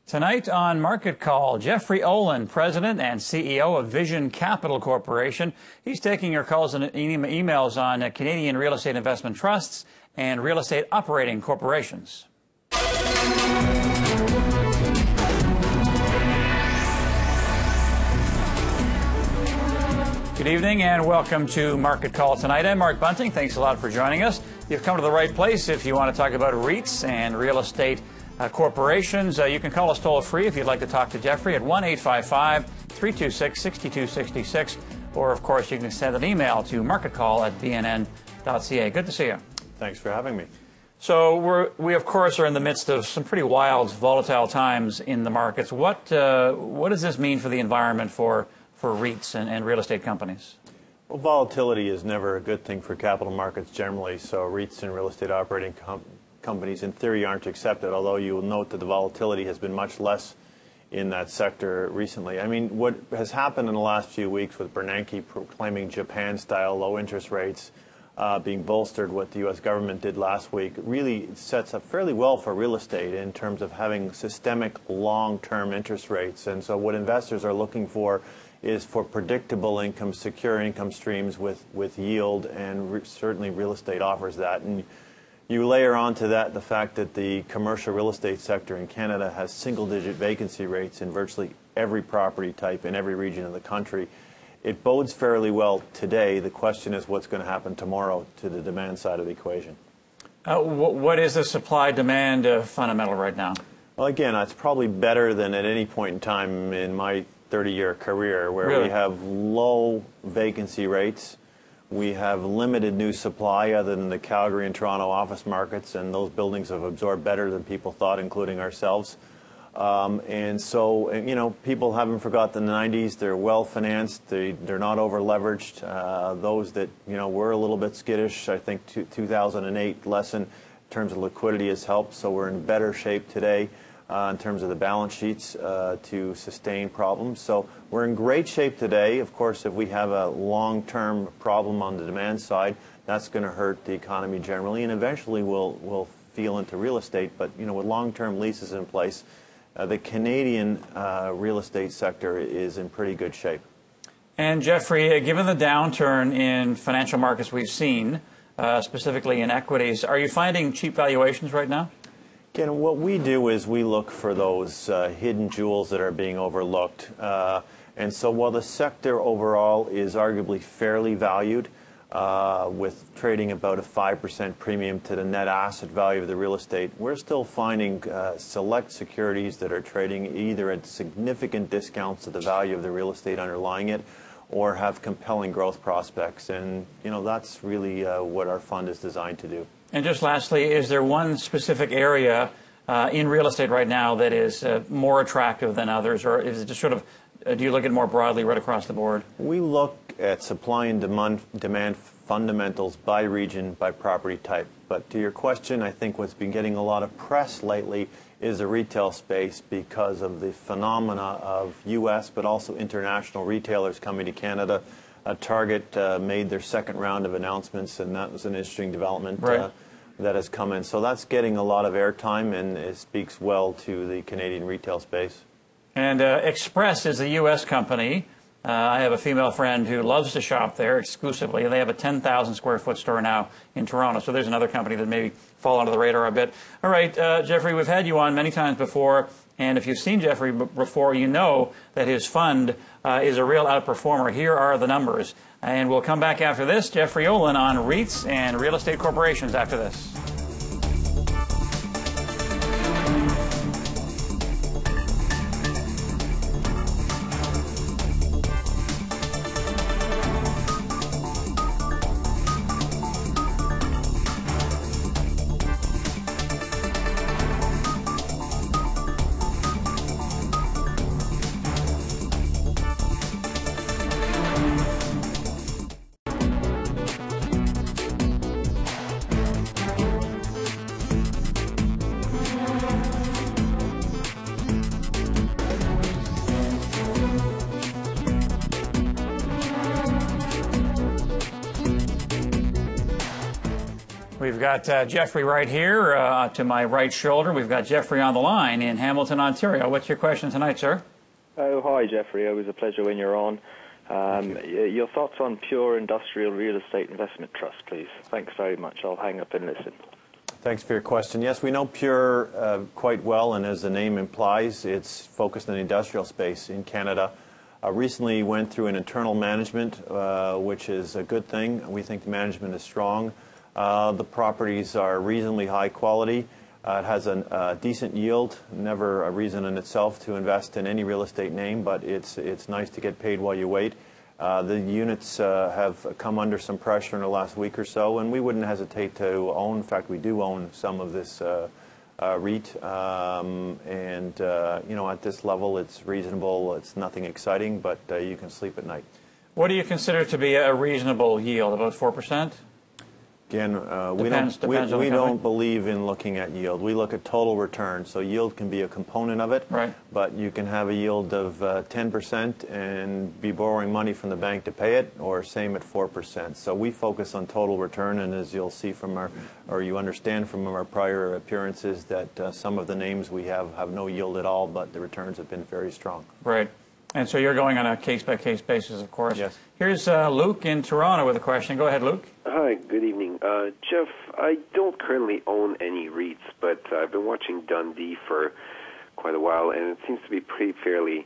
Tonight on Market Call, Jeffrey Olin, President and CEO of Vision Capital Corporation. He's taking your calls and emails on Canadian real estate investment trusts and real estate operating corporations. Good evening and welcome to Market Call tonight. I'm Mark Bunting. Thanks a lot for joining us. You've come to the right place if you want to talk about REITs and real estate corporations. You can call us toll-free if you'd like to talk to Jeffrey at 1-855-326-6266. Or, of course, you can send an email to marketcall@bnn.ca. Good to see you. Thanks for having me. So we of course, are in the midst of some pretty wild, volatile times in the markets. What does this mean for the environment for REITs and real estate companies? Well, volatility is never a good thing for capital markets generally, so REITs and real estate operating companies in theory aren't accepted, although you will note that the volatility has been much less in that sector recently. I mean, what has happened in the last few weeks with Bernanke proclaiming Japan-style low interest rates being bolstered, what the U.S. government did last week, really sets up fairly well for real estate in terms of having systemic long-term interest rates. And so what investors are looking for is for predictable income, secure income streams with yield, and certainly real estate offers that. And you layer onto that the fact that the commercial real estate sector in Canada has single-digit vacancy rates in virtually every property type in every region of the country. It bodes fairly well today. The question is what's going to happen tomorrow to the demand side of the equation. What is the supply-demand fundamental right now? Well, again, it's probably better than at any point in time in my 30-year career, where Really? we have low vacancy rates. We have limited new supply other than the Calgary and Toronto office markets, and those buildings have absorbed better than people thought, including ourselves. And so, you know, people haven't forgotten the 90s. They're well financed. They're not over leveraged. Those that, you know, were a little bit skittish, I think 2008 lesson in terms of liquidity has helped. So we're in better shape today in terms of the balance sheets to sustain problems. So we're in great shape today. Of course, if we have a long-term problem on the demand side, that's going to hurt the economy generally, and eventually we'll feel into real estate. But, you know, with long-term leases in place, the Canadian real estate sector is in pretty good shape. And Jeffrey, given the downturn in financial markets we've seen, specifically in equities, are you finding cheap valuations right now? Again, what we do is we look for those hidden jewels that are being overlooked. And so while the sector overall is arguably fairly valued, with trading about a 5% premium to the net asset value of the real estate, we're still finding select securities that are trading either at significant discounts to the value of the real estate underlying it, or have compelling growth prospects. And, you know, that's really what our fund is designed to do. And just lastly, is there one specific area in real estate right now that is more attractive than others, or is it just sort of, do you look at it more broadly right across the board? We look at supply and demand fundamentals by region, by property type. But to your question, I think what's been getting a lot of press lately is the retail space because of the phenomena of U.S. but also international retailers coming to Canada. Target made their second round of announcements, and that was an interesting development that has come in. So that's getting a lot of airtime, and it speaks well to the Canadian retail space. And Express is a U.S. company. I have a female friend who loves to shop there exclusively. They have a 10,000 square foot store now in Toronto. So there's another company that maybe fall under the radar a bit. All right, Jeffrey, we've had you on many times before. And if you've seen Jeffrey before, you know that his fund is a real outperformer. Here are the numbers. And we'll come back after this. Jeffrey Olin on REITs and real estate corporations after this. We've got Jeffrey right here to my right shoulder. We've got Jeffrey on the line in Hamilton, Ontario. What's your question tonight, sir? Oh, hi, Jeffrey. Always a pleasure when you're on. Your thoughts on Pure Industrial Real Estate Investment Trust, please. Thanks very much. I'll hang up and listen. Thanks for your question. Yes, we know Pure quite well, and as the name implies, it's focused on the industrial space in Canada. Recently went through an internal management, which is a good thing. We think the management is strong. The properties are reasonably high quality. It has a decent yield, never a reason in itself to invest in any real estate name, but it's nice to get paid while you wait. The units have come under some pressure in the last week or so, and we wouldn't hesitate to own. In fact, we do own some of this REIT, you know, at this level it's reasonable. It's nothing exciting, but you can sleep at night. What do you consider to be a reasonable yield? About 4%? Again, we don't believe in looking at yield. We look at total return. So yield can be a component of it, right, but you can have a yield of 10% and be borrowing money from the bank to pay it, or same at 4%. So we focus on total return, and as you'll see from our, or you understand from our prior appearances, that some of the names we have no yield at all, but the returns have been very strong. Right. And so you're going on a case-by-case basis, of course. Yes. Here's Luke in Toronto with a question. Go ahead, Luke. Hi, good evening. Jeff, I don't currently own any REITs, but I've been watching Dundee for quite a while, and it seems to be pretty fairly,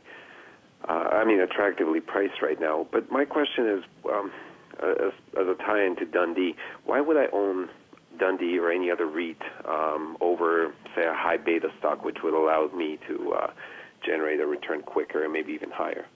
attractively priced right now. But my question is, as a tie-in to Dundee, why would I own Dundee or any other REIT over, say, a high beta stock, which would allow me to generate a return quicker and maybe even higher?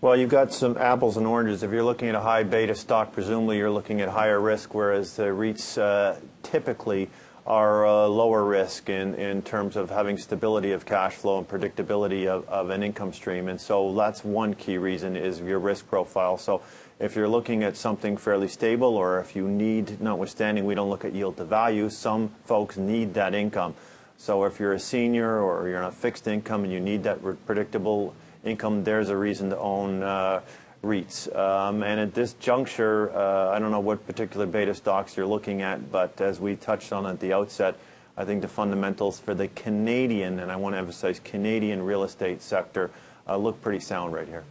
Well, you've got some apples and oranges. If you're looking at a high beta stock, presumably you're looking at higher risk, whereas the REITs typically are lower risk in terms of having stability of cash flow and predictability of an income stream. And so that's one key reason, is your risk profile. So if you're looking at something fairly stable, or if you need, notwithstanding we don't look at yield to value, some folks need that income. So if you're a senior or you're on a fixed income and you need that predictable income, there's a reason to own REITs. And at this juncture, I don't know what particular beta stocks you're looking at, but as we touched on at the outset, I think the fundamentals for the Canadian, and I want to emphasize Canadian real estate sector, look pretty sound right here.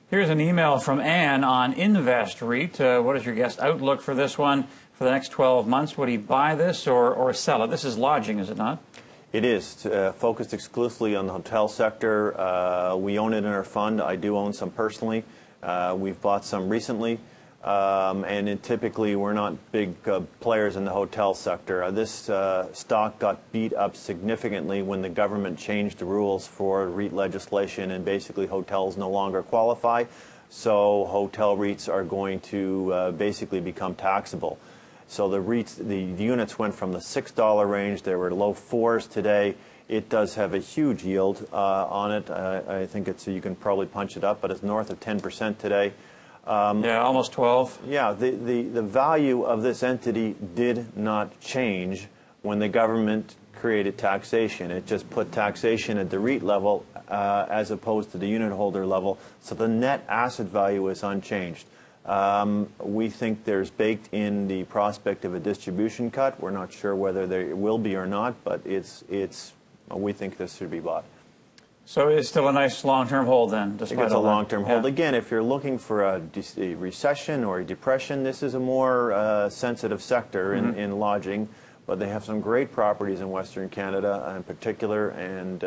Here's an email from Anne on Invest REIT. What is your guest outlook for this one for the next 12 months? Would he buy this or sell it? This is lodging, is it not? It is focused exclusively on the hotel sector. We own it in our fund. I do own some personally. We've bought some recently, and typically we're not big players in the hotel sector. This stock got beat up significantly when the government changed the rules for REIT legislation, and basically hotels no longer qualify. So hotel REITs are going to basically become taxable. So the REITs, the units went from the $6 range. They were low 4s today. It does have a huge yield on it. I think it's, you can probably punch it up, but it's north of 10% today. Yeah, almost 12. Yeah, the value of this entity did not change when the government created taxation. It just put taxation at the REIT level as opposed to the unit holder level. So the net asset value is unchanged. We think there's baked in the prospect of a distribution cut. We're not sure whether there will be or not, but we think this should be bought. So it's still a nice long-term hold then? I think it's a long-term hold. Again, if you're looking for a recession or a depression, this is a more sensitive sector in lodging, but they have some great properties in Western Canada in particular, and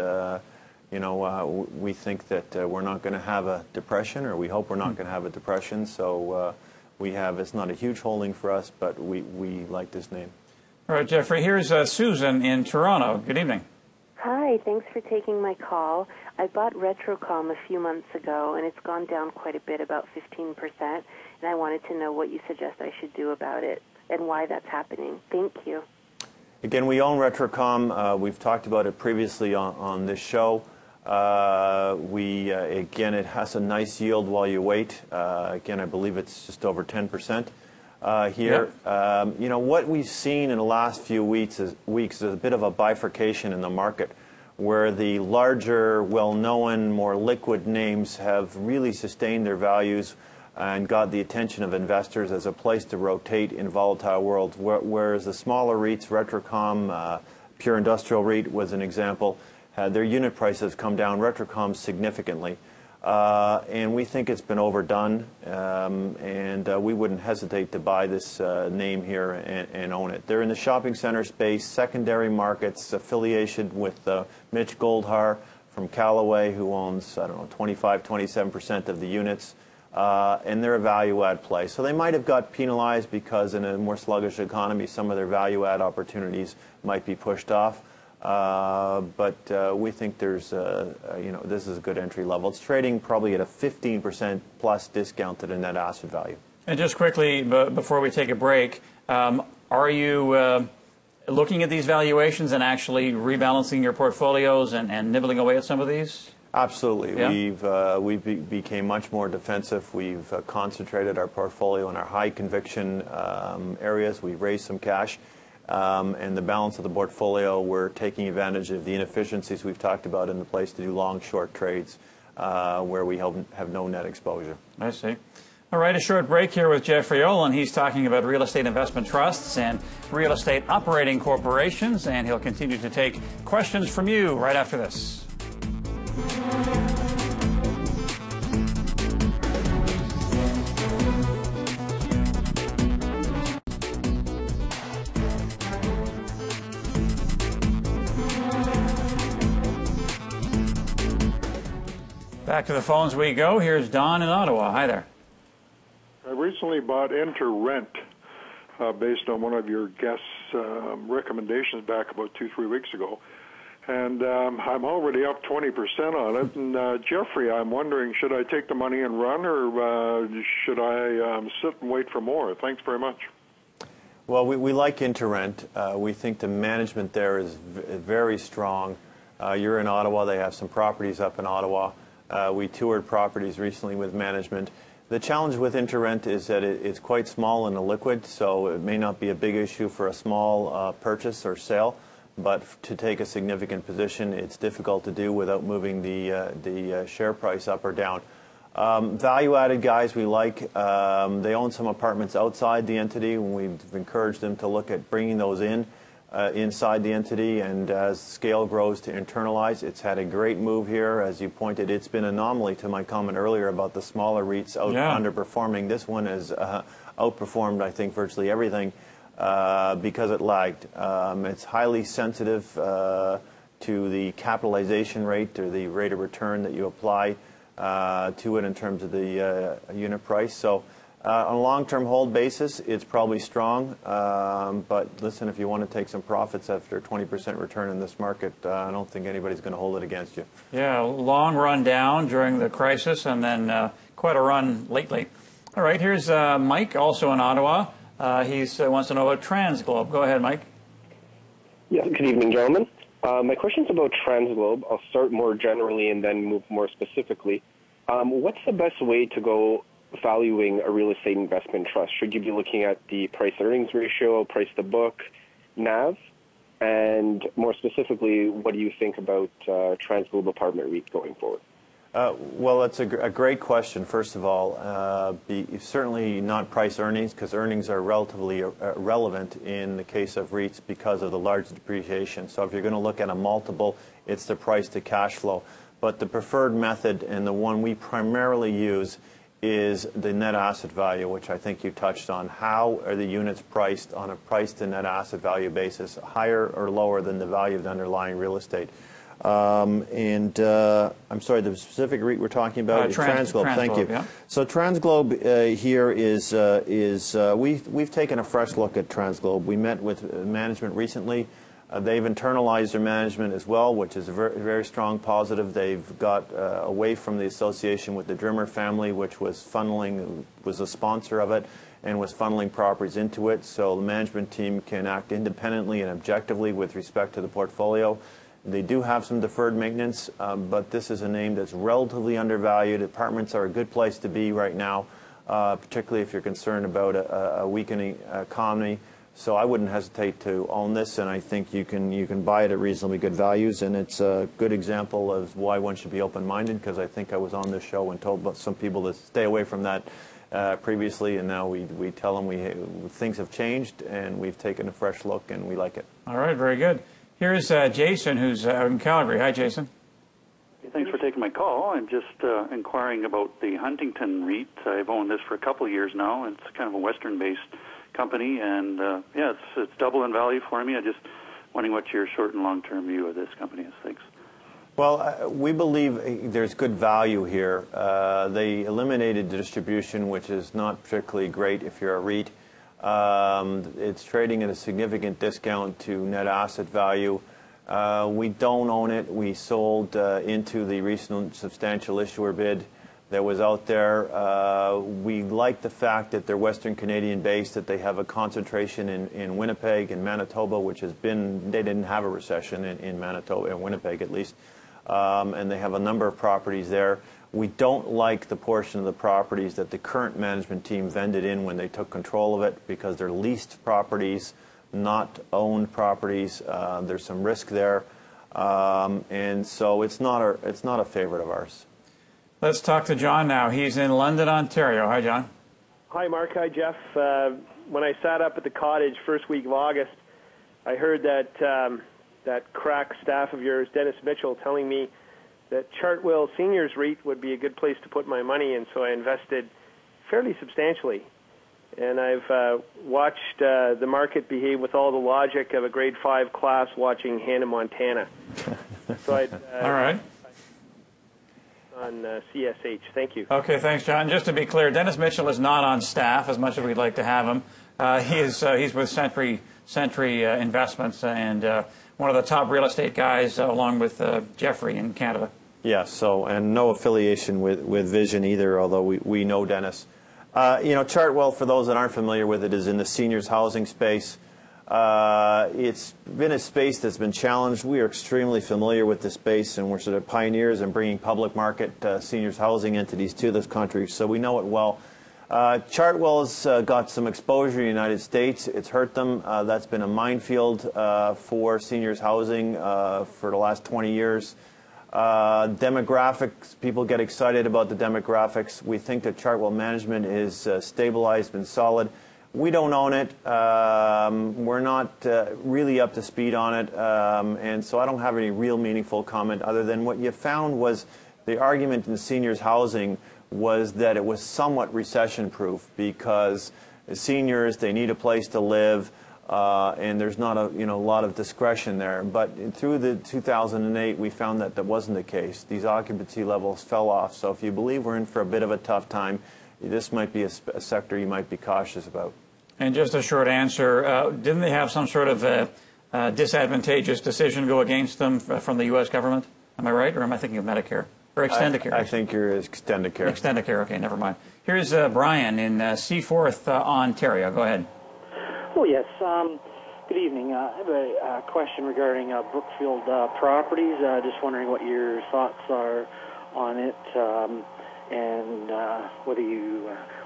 we think that we're not going to have a depression, or we hope we're not going to have a depression. So it's not a huge holding for us, but we like this name. All right, Jeffrey, here's Susan in Toronto. Good evening. Hi, thanks for taking my call. I bought Retrocom a few months ago, and it's gone down quite a bit, about 15%, and I wanted to know what you suggest I should do about it and why that's happening. Thank you. Again, we own Retrocom. We've talked about it previously on this show. Again, it has a nice yield while you wait. Again, I believe it's just over 10% here. Yep. What we've seen in the last few weeks is a bit of a bifurcation in the market, where the larger, well-known, more liquid names have really sustained their values, and got the attention of investors as a place to rotate in volatile worlds, whereas the smaller REITs, Retrocom, Pure Industrial REIT was an example, their unit prices come down, Retrocom significantly. And we think it's been overdone, and we wouldn't hesitate to buy this name here and own it. They're in the shopping center space, secondary markets, affiliation with Mitch Goldhar from Callaway, who owns, I don't know, 27% of the units, and they're a value-add play. So they might have got penalized because in a more sluggish economy, some of their value-add opportunities might be pushed off. But we think there's, this is a good entry level. It's trading probably at a 15% plus discount to the net asset value. And just quickly, before we take a break, are you looking at these valuations and actually rebalancing your portfolios and nibbling away at some of these? Absolutely. Yeah. We became much more defensive. We've concentrated our portfolio in our high conviction areas. We raised some cash. And the balance of the portfolio, we're taking advantage of the inefficiencies we've talked about in the place to do long, short trades where we have no net exposure. I see. All right, a short break here with Jeffrey Olin. He's talking about real estate investment trusts and real estate operating corporations, and he'll continue to take questions from you right after this. Back to the phones we go. Here's Don in Ottawa. Hi there. I recently bought InterRent based on one of your guests' recommendations back about 2-3 weeks ago. And I'm already up 20% on it. And Jeffrey, I'm wondering, should I take the money and run, or should I sit and wait for more? Thanks very much. Well, we like InterRent. We think the management there is very strong. You're in Ottawa. They have some properties up in Ottawa. We toured properties recently with management. The challenge with InterRent is that it's quite small and illiquid, so it may not be a big issue for a small purchase or sale, but to take a significant position, it's difficult to do without moving the share price up or down. Value-added guys we like. They own some apartments outside the entity, and we've encouraged them to look at bringing those in. Inside the entity, and as scale grows to internalize. It's had a great move here. As you pointed, it's been an anomaly to my comment earlier about the smaller REITs underperforming. This one has outperformed, I think, virtually everything because it lagged. It's highly sensitive to the capitalization rate or the rate of return that you apply to it in terms of the unit price. So on a long-term hold basis, it's probably strong. But listen, if you want to take some profits after a 20% return in this market, I don't think anybody's going to hold it against you. Yeah, long run down during the crisis, and then quite a run lately. All right, here's Mike, also in Ottawa. He wants to know about TransGlobe. Go ahead, Mike. Yes, good evening, gentlemen. My question's about TransGlobe. I'll start more generally and then move more specifically. What's the best way to go valuing a real estate investment trust? Should you be looking at the price-earnings ratio, price-to-book, NAV? And more specifically, what do you think about TransGlobe Apartment REIT going forward? Well, that's a great question, first of all. Certainly not price earnings, because earnings are relatively irrelevant in the case of REITs because of the large depreciation. So if you're going to look at a multiple, it's the price to cash flow. But the preferred method, and the one we primarily use, is the net asset value, which I think you touched on. How are the units priced on a price to net asset value basis, higher or lower than the value of the underlying real estate? I'm sorry, the specific REIT we're talking about? TransGlobe, thank you. Yeah. So TransGlobe here is we've taken a fresh look at TransGlobe. We met with management recently. They've internalized their management as well, which is a very, very strong positive. They've got away from the association with the Drimmer family, which was a sponsor of it, and was funneling properties into it. So the management team can act independently and objectively with respect to the portfolio. They do have some deferred maintenance, but this is a name that's relatively undervalued. Apartments are a good place to be right now, particularly if you're concerned about a weakening economy. So I wouldn't hesitate to own this, and I think you can buy it at reasonably good values. And it's a good example of why one should be open-minded, because I think I was on this show and told some people to stay away from that previously, and now we tell them things have changed and we've taken a fresh look and we like it. All right, very good. Here's Jason, who's out in Calgary. Hi, Jason. Thanks for taking my call. I'm just inquiring about the Huntington REIT. I've owned this for a couple of years now. It's kind of a Western-based company, and it's double in value for me. I'm just wondering what your short and long-term view of this company is. Thanks. Well, we believe there's good value here. They eliminated the distribution, which is not particularly great if you're a REIT. It's trading at a significant discount to net asset value. We don't own it. We sold into the recent substantial issuer bid that was out there. We like the fact that they're Western Canadian based, that they have a concentration in Winnipeg and Manitoba, which has been, they didn't have a recession in Manitoba, in Winnipeg at least. And they have a number of properties there. We don't like the portion of the properties that the current management team vended in when they took control of it, because they're leased properties, not owned properties. There's some risk there, and so it's not a favorite of ours. Let's talk to John now. He's in London, Ontario. Hi, John. Hi, Mark. Hi, Jeff. When I sat up at the cottage first week of August, I heard that that crack staff of yours, Dennis Mitchell, telling me that Chartwell Seniors REIT would be a good place to put my money, and so I invested fairly substantially. And I've watched the market behave with all the logic of a grade 5 class watching Hannah Montana. So all right. On CSH. Thank you. Okay, thanks, John. Just to be clear, Dennis Mitchell is not on staff, as much as we'd like to have him. He's with Century Investments, and one of the top real estate guys, along with Jeffrey in Canada. Yes, so, and no affiliation with Vision either, although we know Dennis. Chartwell, for those that aren't familiar with it, is in the seniors housing space. It's been a space that's been challenged. We are extremely familiar with the space, and we're sort of pioneers in bringing public market seniors housing entities to this country, so we know it well. Chartwell's got some exposure in the United States. It's hurt them. That's been a minefield for seniors housing for the last 20 years. Demographics, people get excited about the demographics. We think that Chartwell management is stabilized and solid. We don't own it. We're not really up to speed on it, and so I don't have any real meaningful comment other than what you found was the argument in seniors housing was that it was somewhat recession-proof because seniors, they need a place to live, and there's not a lot of discretion there. But through the 2008, we found that that wasn't the case. These occupancy levels fell off. So if you believe we're in for a bit of a tough time, this might be a sector you might be cautious about. And just a short answer, didn't they have some sort of disadvantageous decision go against them from the U.S. government? Am I right, or am I thinking of Medicare? Or Extendicare? I think you're Extendicare. Extendicare, okay, never mind. Here's Brian in Seaforth, Ontario. Go ahead. Oh, yes. Good evening. I have a question regarding Brookfield Properties. Just wondering what your thoughts are on it, and whether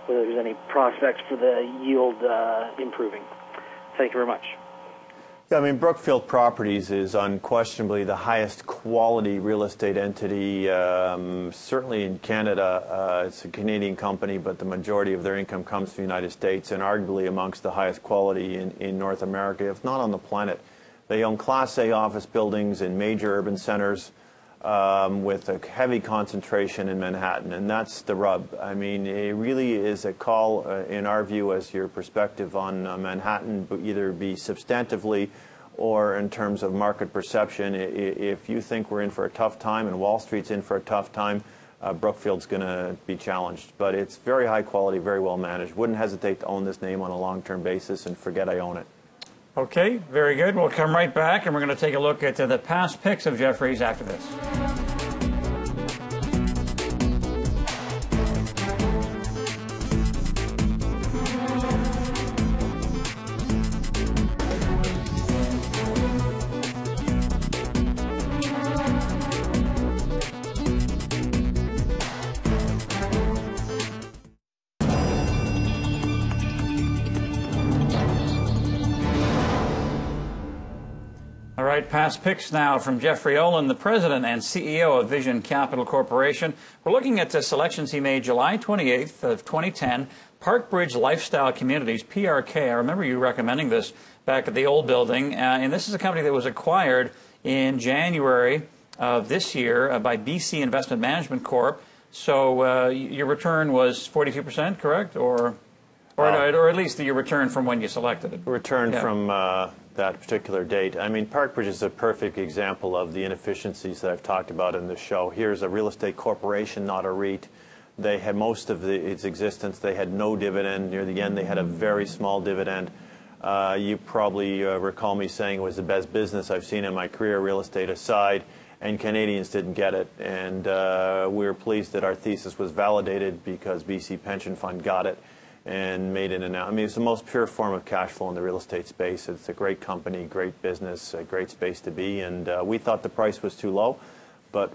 there's any prospects for the yield improving. Thank you very much. Yeah, I mean, Brookfield Properties is unquestionably the highest quality real estate entity, certainly in Canada. It's a Canadian company, but the majority of their income comes from the United States, and arguably amongst the highest quality in North America, if not on the planet. They own Class A office buildings in major urban centers with a heavy concentration in Manhattan, and that's the rub. I mean, it really is a call, in our view, as your perspective on Manhattan, but either be substantively or in terms of market perception. If you think we're in for a tough time and Wall Street's in for a tough time, Brookfield's going to be challenged. But it's very high quality, very well managed. Wouldn't hesitate to own this name on a long-term basis and forget I own it. Okay, very good. We'll come right back, and we're going to take a look at the past picks of Jeffrey's after this. right, past picks now from Jeffrey Olin, the president and CEO of Vision Capital Corporation. We're looking at the selections he made July 28th of 2010, Parkbridge Lifestyle Communities, PRK. I remember you recommending this back at the old building, and this is a company that was acquired in January of this year by BC Investment Management Corp. So your return was 42%, correct? Or at least your return from when you selected it. Return from that particular date. I mean, Parkbridge is a perfect example of the inefficiencies that I've talked about in the show. Here's a real estate corporation, not a REIT. They had most of its existence. They had no dividend. Near the end, they had a very small dividend. You probably recall me saying it was the best business I've seen in my career, real estate aside, and Canadians didn't get it. And we were pleased that our thesis was validated because BC Pension Fund got it and made an announcement. I mean, it's the most pure form of cash flow in the real estate space. It's a great company, great business, a great space to be. And we thought the price was too low, but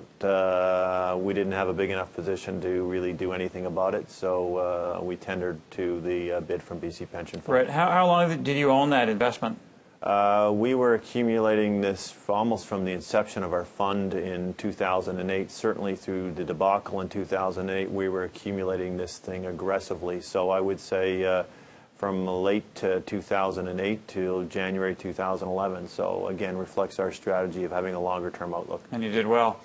we didn't have a big enough position to really do anything about it. So we tendered to the bid from BC Pension Fund. Right. How long did you own that investment? We were accumulating this almost from the inception of our fund in 2008. Certainly through the debacle in 2008, we were accumulating this thing aggressively. So I would say from late 2008 to January 2011. So again, reflects our strategy of having a longer-term outlook. And you did well.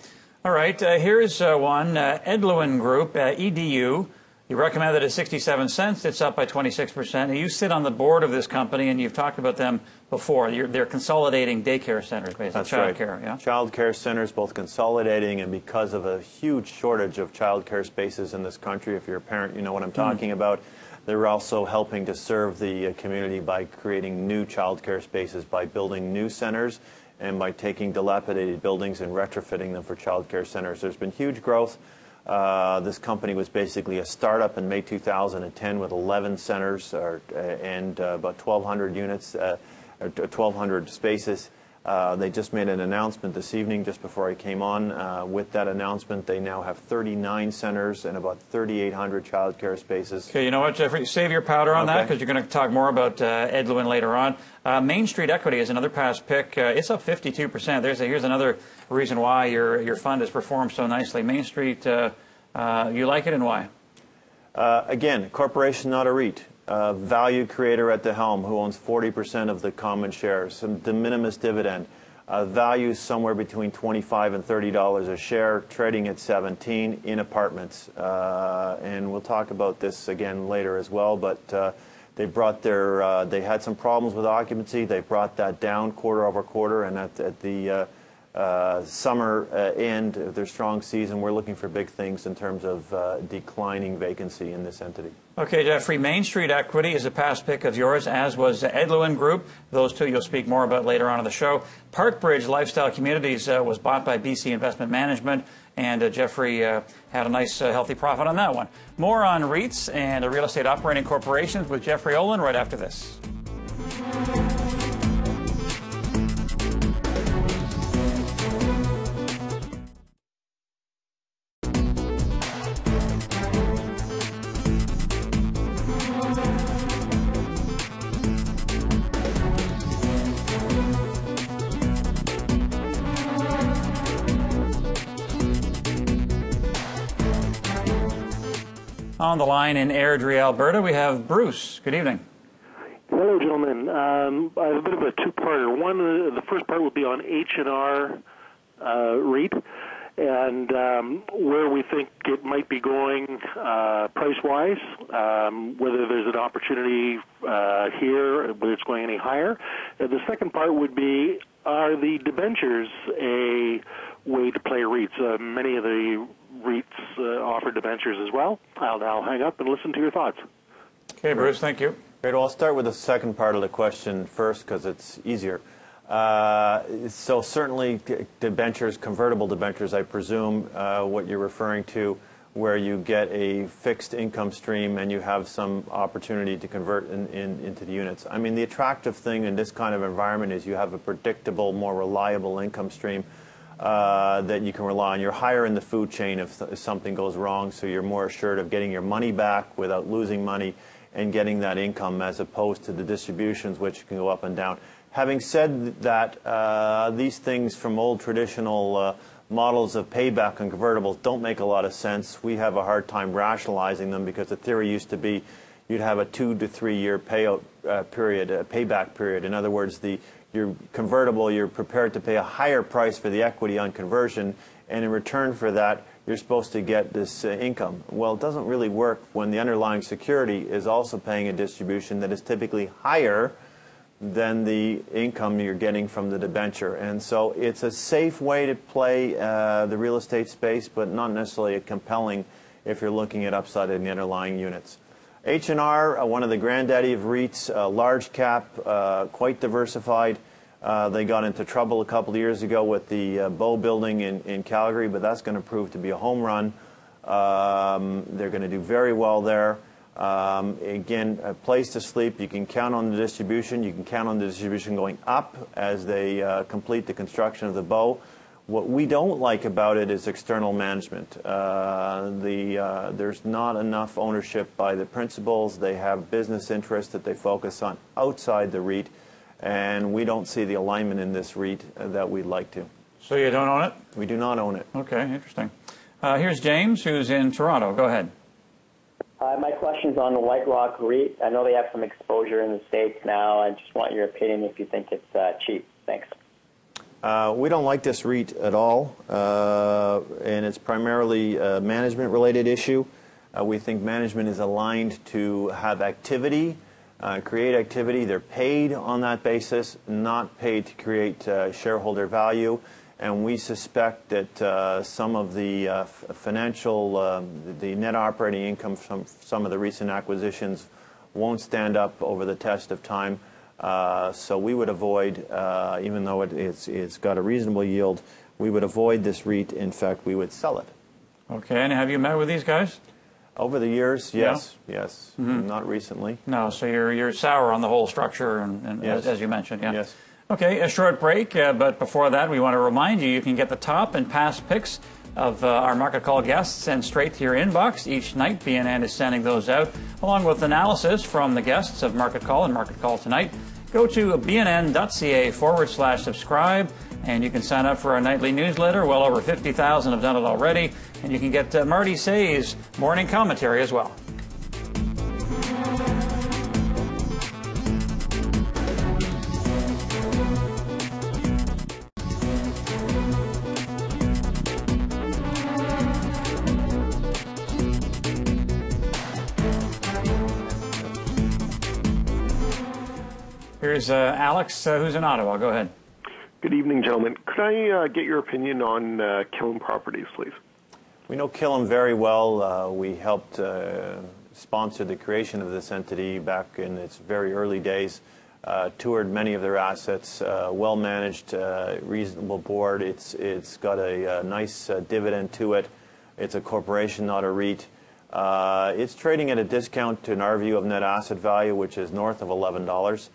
All right, here's one, Edluin Group, EDU. You recommended it at 67 cents. It's up by 26%. You sit on the board of this company, and you've talked about them before. They're consolidating daycare centers, basically. That's child right. care, yeah? Child care centers, both consolidating, and because of a huge shortage of child care spaces in this country, if you're a parent, you know what I'm talking about. They're also helping to serve the community by creating new child care spaces, by building new centers, and by taking dilapidated buildings and retrofitting them for child care centers. There's been huge growth. This company was basically a startup in May 2010 with 11 centers and about 1,200 units, 1,200 spaces. They just made an announcement this evening just before I came on. With that announcement, they now have 39 centers and about 3,800 child care spaces. Okay, you know what, Jeffrey? Save your powder on that because you're going to talk more about Edluin later on. Main Street Equity is another past pick. It's up 52%. Here's another reason why your fund has performed so nicely. Main Street, you like it, and why? Again, corporation, not a REIT. Value creator at the helm who owns 40% of the common shares, some de minimis dividend, value somewhere between $25 and $30 a share, trading at 17 in apartments. And we'll talk about this again later as well, but they brought they had some problems with occupancy. They brought that down quarter over quarter, and at the summer end of their strong season, we're looking for big things in terms of declining vacancy in this entity. Okay, Jeffrey, Main Street Equity is a past pick of yours, as was Edluin Group. Those two you'll speak more about later on in the show. Parkbridge Lifestyle Communities was bought by BC Investment Management, and Jeffrey had a nice, healthy profit on that one. More on REITs and real estate operating corporations with Jeffrey Olin right after this. On the line in Airdrie, Alberta, we have Bruce. Good evening. Hello, gentlemen. I have a bit of a two-parter. One, the first part would be on H&R REIT and where we think it might be going price-wise, whether there's an opportunity here, whether it's going any higher. The second part would be, are the debentures a way to play REITs? Many of the REITs offer debentures as well. I'll hang up and listen to your thoughts. Okay, Bruce, thank you. Great. Well, I'll start with the second part of the question first because it's easier. So certainly debentures, convertible debentures, I presume what you're referring to, where you get a fixed income stream and you have some opportunity to convert into the units. I mean, the attractive thing in this kind of environment is you have a predictable, more reliable income stream that you can rely on. You're higher in the food chain if something goes wrong, so you're more assured of getting your money back without losing money and getting that income, as opposed to the distributions, which can go up and down. Having said that, these things from old traditional models of payback on convertibles don't make a lot of sense. We have a hard time rationalizing them because the theory used to be you'd have a 2 to 3 year payout period, payback period. In other words, your convertible, you're prepared to pay a higher price for the equity on conversion, and in return for that, you're supposed to get this income. Well, it doesn't really work when the underlying security is also paying a distribution that is typically higher than the income you're getting from the debenture. And so it's a safe way to play the real estate space, but not necessarily a compelling if you're looking at upside in the underlying units. H&R, one of the granddaddy of REITs, large cap, quite diversified. They got into trouble a couple of years ago with the Bow building in Calgary, but that's going to prove to be a home run. They're going to do very well there. Again, a place to sleep. You can count on the distribution. You can count on the distribution going up as they complete the construction of the Bow. What we don't like about it is external management. There's not enough ownership by the principals. They have business interests that they focus on outside the REIT, and we don't see the alignment in this REIT that we'd like to. So you don't own it? We do not own it. Okay, interesting. Here's James, who's in Toronto. Go ahead. My question's on the White Rock REIT. I know they have some exposure in the States now. I just want your opinion if you think it's cheap. Thanks. We don't like this REIT at all, and it's primarily a management-related issue. We think management is aligned to have activity, create activity. They're paid on that basis, not paid to create shareholder value. And we suspect that some of the financial, the net operating income from some of the recent acquisitions won't stand up over the test of time. So we would avoid, even though it's got a reasonable yield, we would avoid this REIT. In fact, we would sell it. Okay, and have you met with these guys? Over the years, yes, yeah. yes. Mm-hmm. Not recently. No, so you're sour on the whole structure, and yes. as you mentioned, yeah. Yes. Okay, a short break, but before that, we want to remind you can get the top and past picks of our Market Call guests sent straight to your inbox. Each night, BNN is sending those out, along with analysis from the guests of Market Call and Market Call Tonight. Go to bnn.ca/subscribe, and you can sign up for our nightly newsletter. Well over 50,000 have done it already, and you can get Marty Say's morning commentary as well. Here's Alex, who's in Ottawa. Go ahead. Good evening, gentlemen. Could I get your opinion on Killam Properties, please? We know Killam very well. We helped sponsor the creation of this entity back in its very early days. Toured many of their assets, well managed, reasonable board. It's got a nice dividend to it. It's a corporation, not a REIT. It's trading at a discount to, in our view, of net asset value, which is north of $11.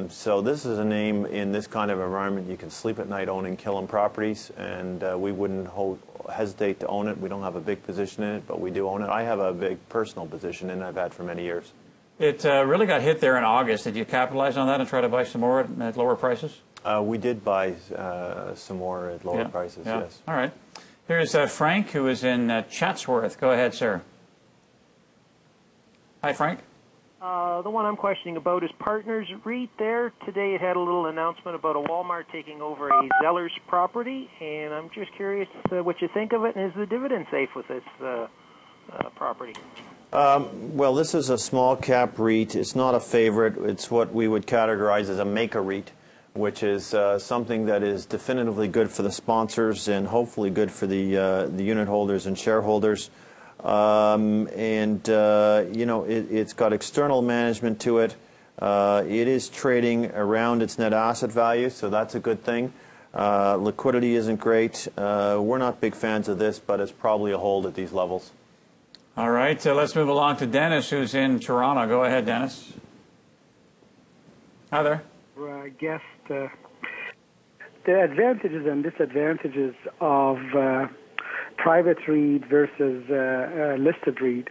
So this is a name in this kind of environment you can sleep at night owning Killam Properties, and we wouldn't hesitate to own it. We don't have a big position in it, but we do own it. I have a big personal position in it I've had for many years. It really got hit there in August. Did you capitalize on that and try to buy some more at lower prices? We did buy some more at lower prices, yes. All right. Here's Frank, who is in Chatsworth. Go ahead, sir. Hi, Frank. The one I'm questioning about is Partners REIT there. Today it had a little announcement about a Walmart taking over a Zellers property, and I'm just curious what you think of it, and is the dividend safe with this property? Well, this is a small cap REIT. It's not a favorite. It's what we would categorize as a maker REIT, which is something that is definitively good for the sponsors and hopefully good for the unit holders and shareholders. You know, it's got external management to it. It is trading around its net asset value, so that's a good thing. Liquidity isn't great. We're not big fans of this, but it's probably a hold at these levels. All right, let's move along to Dennis, who's in Toronto. Go ahead, Dennis. Hi there. I guess the advantages and disadvantages of private REIT versus listed REIT,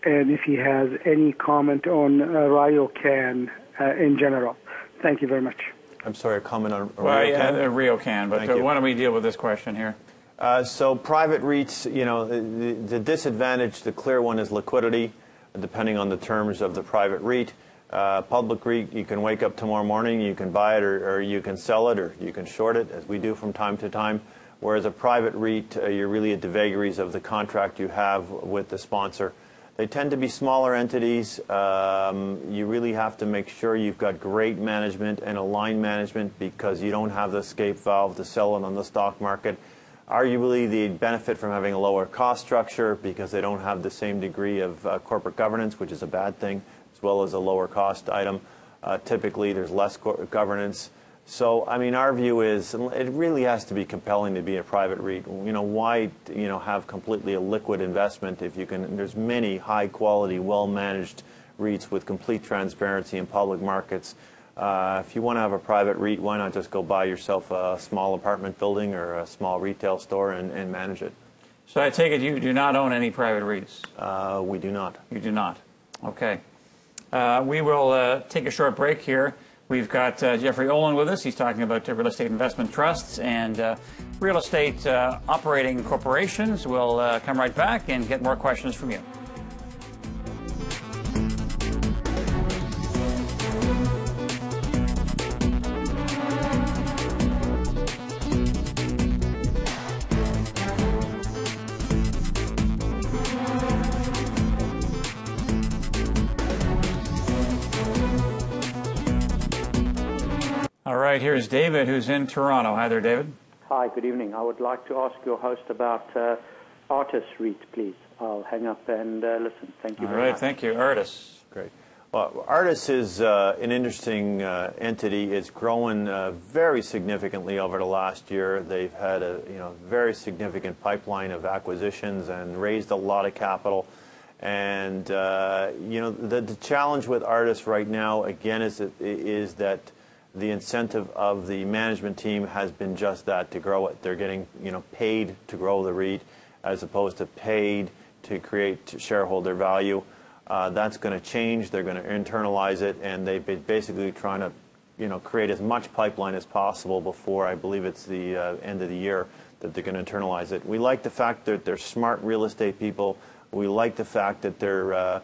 and if he has any comment on RioCan in general. Thank you very much. I'm sorry, a comment on RioCan, but why don't we deal with this question here? So private REITs, the disadvantage, the clear one is liquidity, depending on the terms of the private REIT. Public REIT, you can wake up tomorrow morning, you can buy it or you can sell it or you can short it, as we do from time to time. Whereas a private REIT, you're really at the vagaries of the contract you have with the sponsor. They tend to be smaller entities. You really have to make sure you've got great management and aligned management because you don't have the escape valve to sell it on the stock market. Arguably, they benefit from having a lower cost structure because they don't have the same degree of corporate governance, which is a bad thing, as well as a lower cost item. Typically, there's less governance. So, I mean, our view is it really has to be compelling to be a private REIT. Why, have completely a liquid investment if you can? There's many high-quality, well-managed REITs with complete transparency in public markets. If you want to have a private REIT, why not just go buy yourself a small apartment building or a small retail store and manage it? So I take it you do not own any private REITs? We do not. You do not. Okay. We will take a short break here. We've got Jeffrey Olin with us. He's talking about real estate investment trusts and real estate operating corporations. We'll come right back and get more questions from you. All right, here's David, who's in Toronto. Hi there, David. Hi, good evening. I would like to ask your host about Artis REIT, please. I'll hang up and listen. Thank you very much. All right, thank you. Artis. Great. Well, Artis is an interesting entity. It's grown very significantly over the last year. They've had a very significant pipeline of acquisitions and raised a lot of capital. And the challenge with Artis right now, again, is that the incentive of the management team has been just that, to grow it. They're getting paid to grow the REIT as opposed to paid to create shareholder value. That's going to change. They're going to internalize it, and they've been basically trying to create as much pipeline as possible before, I believe it's the end of the year, that they're going to internalize it. We like the fact that they're smart real estate people. We like the fact that they're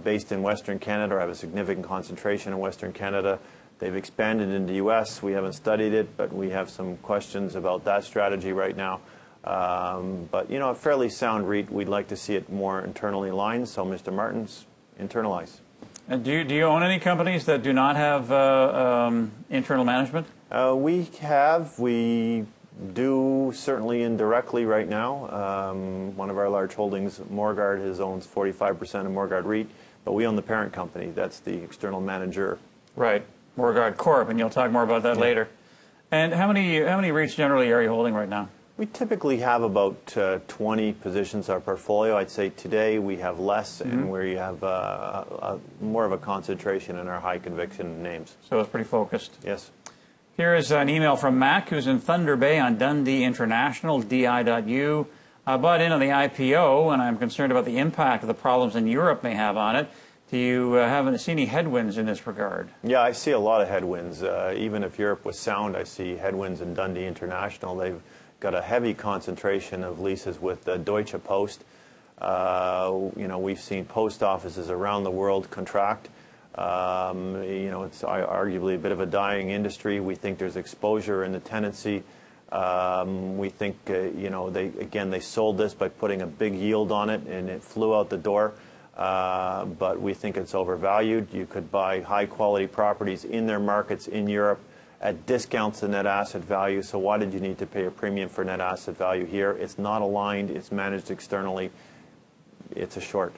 based in Western Canada, or have a significant concentration in Western Canada. They've expanded into the U.S. We haven't studied it, but we have some questions about that strategy right now. But, a fairly sound REIT. We'd like to see it more internally aligned, so Mr. Martins, internalize. And do you own any companies that do not have internal management? We do, certainly indirectly right now. One of our large holdings, Morguard, owns 45% of Morguard REIT, but we own the parent company. That's the external manager. Right. Morguard Corp, and you'll talk more about that later. And how many REITs generally are you holding right now? We typically have about 20 positions in our portfolio. I'd say today we have less, and we have more of a concentration in our high conviction names. So it's pretty focused. Yes. Here is an email from Mac, who's in Thunder Bay on Dundee International, di.u. Bought in on the IPO, and I'm concerned about the impact of the problems in Europe may have on it. Do you haven't seen any headwinds in this regard? Yeah, I see a lot of headwinds. Even if Europe was sound, I see headwinds in Dundee International. They've got a heavy concentration of leases with Deutsche Post. We've seen post offices around the world contract. It's arguably a bit of a dying industry. We think there's exposure in the tenancy. We think, they sold this by putting a big yield on it, and it flew out the door. But we think it's overvalued. You could buy high-quality properties in their markets in Europe at discounts to net asset value. So why did you need to pay a premium for net asset value here? It's not aligned. It's managed externally. It's a short.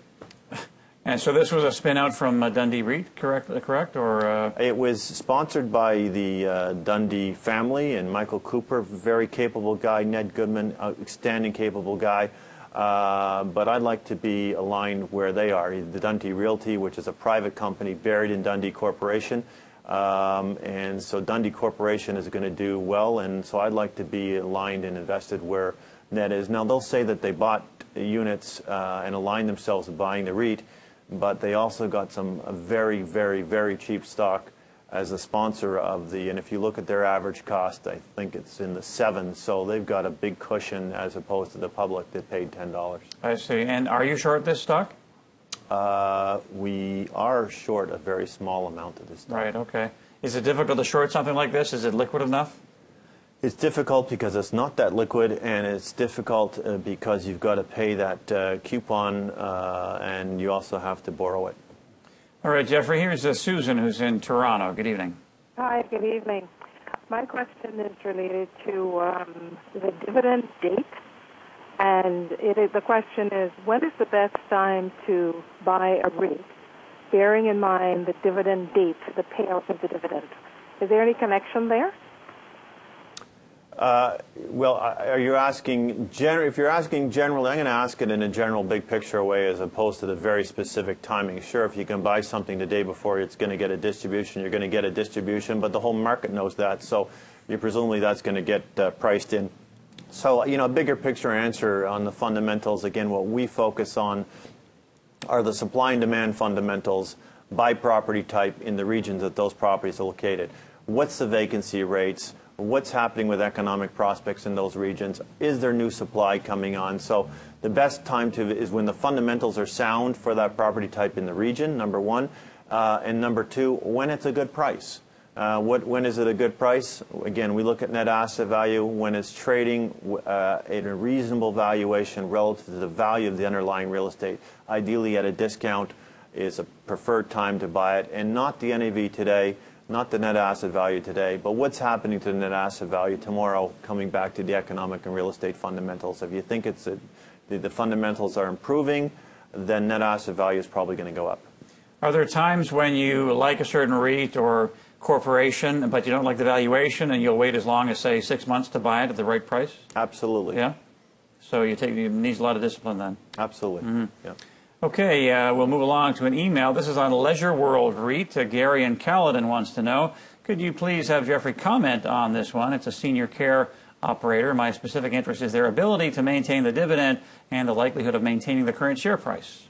And so this was a spin-out from Dundee REIT, correct? Or It was sponsored by the Dundee family and Michael Cooper, very capable guy, Ned Goodman, outstanding capable guy. But I'd like to be aligned where they are. The Dundee Realty, which is a private company buried in Dundee Corporation. And so Dundee Corporation is going to do well, and so I'd like to be aligned and invested where Ned is. Now, they'll say that they bought units and aligned themselves with buying the REIT, but they also got some very, very, very cheap stock as the sponsor of and if you look at their average cost, I think it's in the 7s, so they've got a big cushion as opposed to the public that paid $10. I see. And are you short this stock? We are short a very small amount of this stock. Right, okay. Is it difficult to short something like this? Is it liquid enough? It's difficult because it's not that liquid, and it's difficult because you've got to pay that coupon, and you also have to borrow it. All right, Jeffrey, here's Susan, who's in Toronto. Good evening. Hi, good evening. My question is related to the dividend date, and the question is, when is the best time to buy a REIT, bearing in mind the dividend date, the payout of the dividend? Is there any connection there? Well, are you asking if you're asking generally, I'm going to ask it in a general big picture way as opposed to the very specific timing. Sure, if you can buy something the day before it's going to get a distribution, you're going to get a distribution, but the whole market knows that, so presumably that's going to get priced in. So, a bigger picture answer on the fundamentals, again, what we focus on are the supply and demand fundamentals by property type in the regions that those properties are located. What's the vacancy rates? What's happening with economic prospects in those regions? Is there new supply coming on? So the best time is when the fundamentals are sound for that property type in the region, number one. And number two, when it's a good price. When is it a good price? Again, we look at net asset value when it's trading at a reasonable valuation relative to the value of the underlying real estate. Ideally at a discount is a preferred time to buy it, and not the NAV today, not the net asset value today, but what's happening to the net asset value tomorrow, coming back to the economic and real estate fundamentals. If you think the fundamentals are improving, then net asset value is probably going to go up. Are there times when you like a certain REIT or corporation, but you don't like the valuation, and you'll wait as long as, say, 6 months to buy it at the right price? Absolutely. Yeah? So it needs a lot of discipline then? Absolutely. Mm-hmm. Yeah. Okay, we'll move along to an email. This is on Leisure World REIT. Gary in Caledon wants to know, could you please have Jeffrey comment on this one? It's a senior care operator. My specific interest is their ability to maintain the dividend and the likelihood of maintaining the current share price.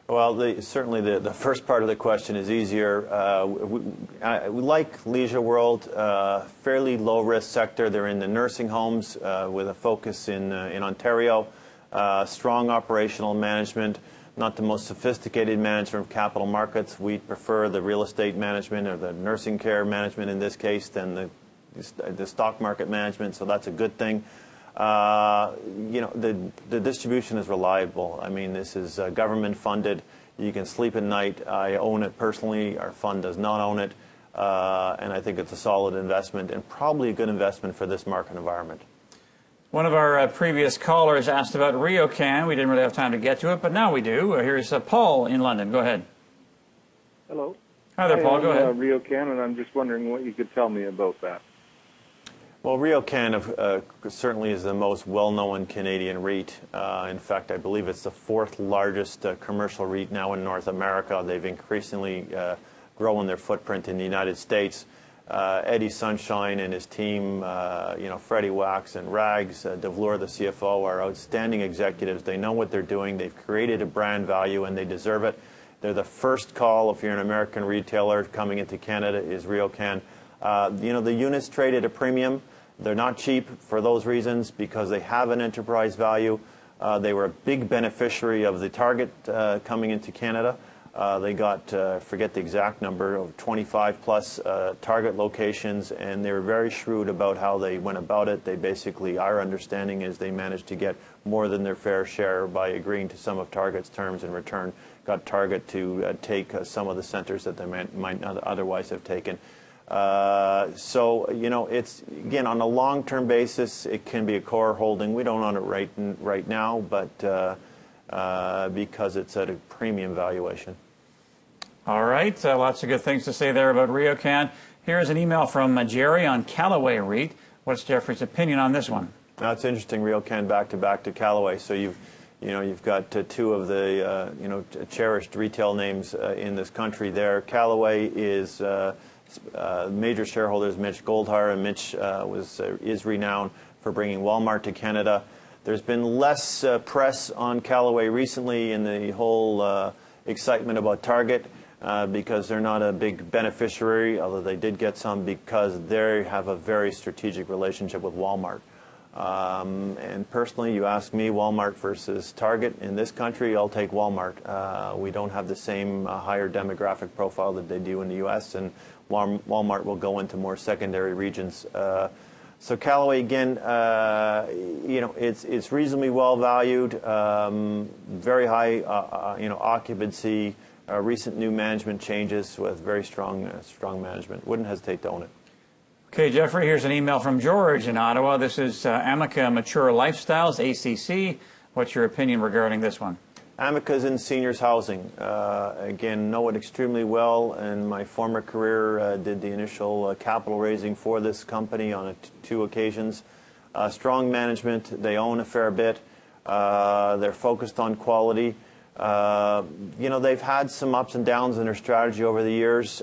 Well, certainly the first part of the question is easier. We like Leisure World, fairly low-risk sector. They're in the nursing homes with a focus in Ontario. Strong operational management. Not the most sophisticated management of capital markets. We prefer the real estate management or the nursing care management in this case than the stock market management, so that's a good thing. The distribution is reliable. I mean, this is government funded. You can sleep at night. I own it personally. Our fund does not own it. And I think it's a solid investment and probably a good investment for this market environment. One of our previous callers asked about RioCan. We didn't really have time to get to it, but now we do. Here's Paul in London. Go ahead. Hello. Hi there, Paul. Go ahead. RioCan, and I'm just wondering what you could tell me about that. Well, RioCan certainly is the most well-known Canadian REIT. In fact, I believe it's the 4th largest commercial REIT now in North America. They've increasingly grown their footprint in the United States. Eddie Sunshine and his team, Freddie Wax and Rags, DeVleur, the CFO, are outstanding executives. They know what they're doing. They've created a brand value, and they deserve it. They're the first call if you're an American retailer coming into Canada is RioCan. The units trade at a premium. They're not cheap for those reasons because they have an enterprise value. They were a big beneficiary of the Target coming into Canada. They got, forget the exact number, of 25 plus Target locations, and they were very shrewd about how they went about it. They basically, our understanding is they managed to get more than their fair share by agreeing to some of Target's terms in return, got Target to take some of the centers that they might not otherwise have taken. It's, again, on a long-term basis, it can be a core holding. We don't own it right now, but because it's at a premium valuation. All right, lots of good things to say there about RioCan. Here's an email from Jerry on Callaway REIT. What's Jeffrey's opinion on this one? Now, it's interesting, RioCan back to Callaway. So you've got two of the cherished retail names in this country there. Callaway is major shareholders, Mitch Goldhar, and Mitch is renowned for bringing Walmart to Canada. There's been less press on Callaway recently in the whole excitement about Target. because they're not a big beneficiary, although they did get some because they have a very strategic relationship with Walmart. And personally, you ask me, Walmart versus Target in this country, I'll take Walmart. We don't have the same higher demographic profile that they do in the U.S., and Walmart will go into more secondary regions. So Callaway, again, it's reasonably well valued, very high, occupancy, recent new management changes with very strong management. Wouldn't hesitate to own it. Okay, Jeffrey, here's an email from George in Ottawa. This is Amica Mature Lifestyles, ACC. What's your opinion regarding this one? Amica's in seniors housing. Again, know it extremely well. In my former career, did the initial capital raising for this company on 2 occasions. Strong management. They own a fair bit. They're focused on quality. They've had some ups and downs in their strategy over the years.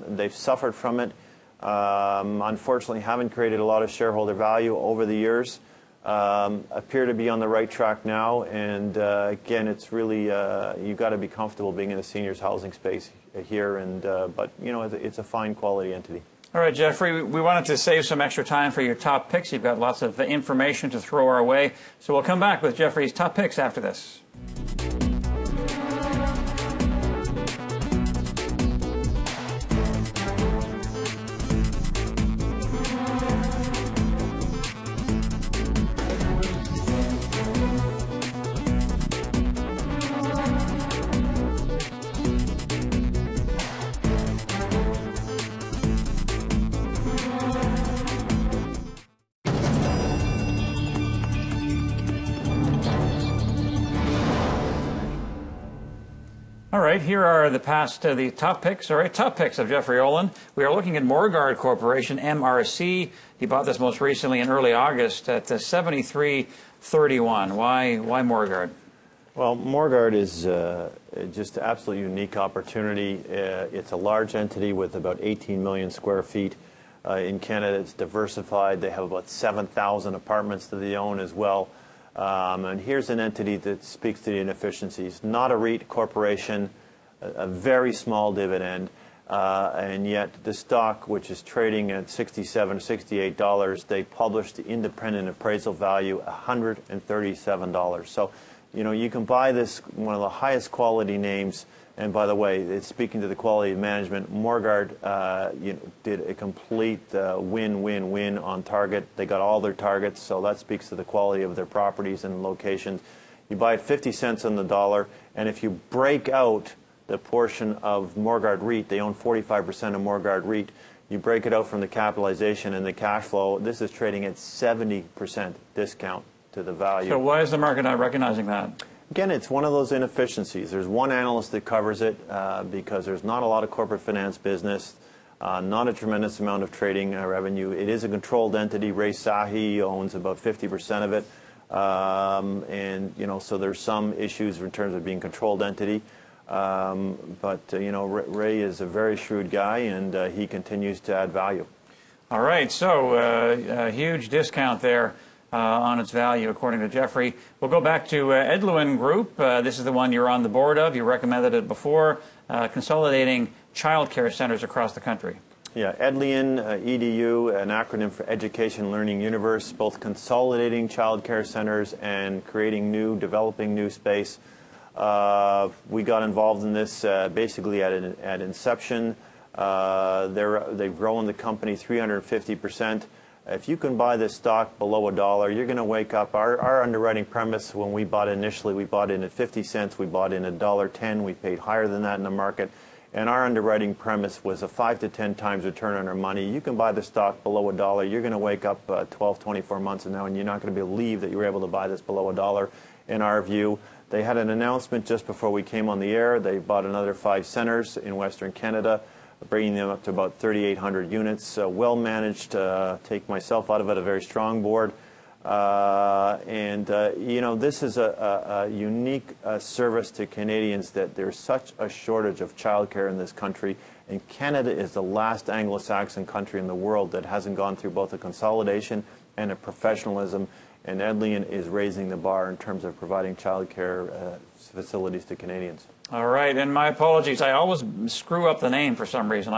They've suffered from it. Unfortunately, haven't created a lot of shareholder value over the years. Appear to be on the right track now, and again, it's really you've got to be comfortable being in the seniors housing space here, and but it's a fine quality entity. All right, Jeffrey, we wanted to save some extra time for your top picks. You've got lots of information to throw our way, so we'll come back with Jeffrey's top picks after this. All right, here are the top picks. All right, top picks of Jeffrey Olin. We are looking at Morguard Corporation, MRC. He bought this most recently in early August at $73.31. Why Morguard? Well, Morguard is just an absolutely unique opportunity. It's a large entity with about 18 million square feet. In Canada, it's diversified. They have about 7,000 apartments that they own as well. And here's an entity that speaks to the inefficiencies. Not a REIT corporation, a very small dividend, and yet the stock, which is trading at $67, $68, they published the independent appraisal value $137. So, you can buy this, one of the highest quality names. And by the way, it's speaking to the quality of management. Morguard did a complete win-win-win on target. They got all their targets, so that speaks to the quality of their properties and locations. You buy it 50 cents on the dollar, and if you break out the portion of Morguard REIT, they own 45% of Morguard REIT, you break it out from the capitalization and the cash flow, this is trading at 70% discount to the value. So why is the market not recognizing that? Again, it's one of those inefficiencies. There's one analyst that covers it because there's not a lot of corporate finance business, not a tremendous amount of trading revenue. It is a controlled entity. Ray Sahi owns about 50% of it. So there's some issues in terms of being a controlled entity. Ray is a very shrewd guy, and he continues to add value. All right, so a huge discount there. On its value, according to Jeffrey. We'll go back to Edluin Group. This is the one you're on the board of. You recommended it before, consolidating child care centers across the country. Yeah, Edluin, EDU, an acronym for Education Learning Universe, both consolidating child care centers and developing new space. We got involved in this basically at inception. They've grown the company 350%. If you can buy this stock below $1, you're going to wake up. Our underwriting premise when we bought it initially, we bought in at 50 cents. We bought in at $1.10. We paid higher than that in the market. And our underwriting premise was a 5 to 10 times return on our money. You can buy the stock below $1. You're going to wake up 12, 24 months from now, and you're not going to believe that you were able to buy this below $1, in our view. They had an announcement just before we came on the air. They bought another 5 centers in Western Canada, bringing them up to about 3,800 units. Well managed. Take myself out of it, a very strong board. This is a unique service to Canadians that there's such a shortage of childcare in this country. And Canada is the last Anglo-Saxon country in the world that hasn't gone through both a consolidation and a professionalism. and Edlian is raising the bar in terms of providing childcare facilities to Canadians. All right, and my apologies. I always screw up the name for some reason.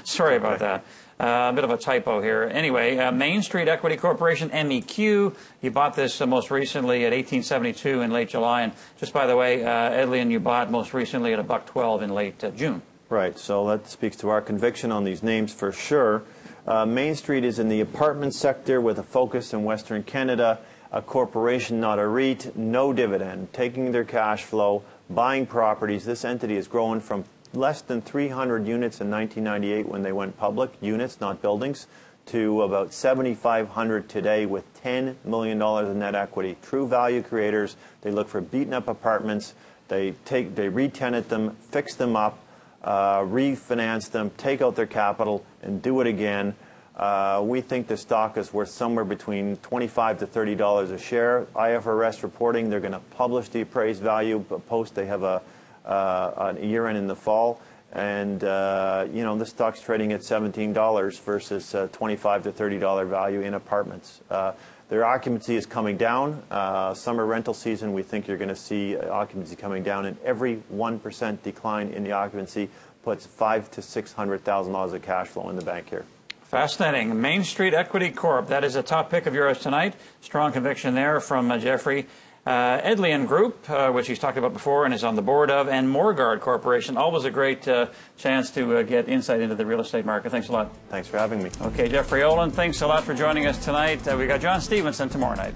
Sorry about that. A bit of a typo here. Anyway, Main Street Equity Corporation, MEQ. You bought this most recently at $18.72 in late July. And just by the way, Edlian, you bought most recently at $1.12 in late June. Right, so that speaks to our conviction on these names for sure. Main Street is in the apartment sector with a focus in Western Canada. A corporation, not a REIT, no dividend, taking their cash flow, buying properties. This entity has grown from less than 300 units in 1998 when they went public, units, not buildings, to about 7,500 today with $10 million in net equity. True value creators. They look for beaten-up apartments. They re-tenant them, fix them up, refinance them, take out their capital, and do it again. We think the stock is worth somewhere between $25 to $30 a share. IFRS reporting, they're going to publish the appraised value post. They have a year-end in the fall, and you know, the stock's trading at $17 versus $25 to $30 value in apartments. Their occupancy is coming down. Summer rental season, we think you're going to see occupancy coming down, and every 1% decline in the occupancy puts $500,000 to $600,000 of cash flow in the bank here. Fascinating. Main Street Equity Corp. That is a top pick of yours tonight. Strong conviction there from Jeffrey. Edlian Group, which he's talked about before and is on the board of, and Morguard Corporation. Always a great chance to get insight into the real estate market. Thanks a lot. Thanks for having me. Okay, Jeffrey Olin, thanks a lot for joining us tonight. We got John Stevenson tomorrow night.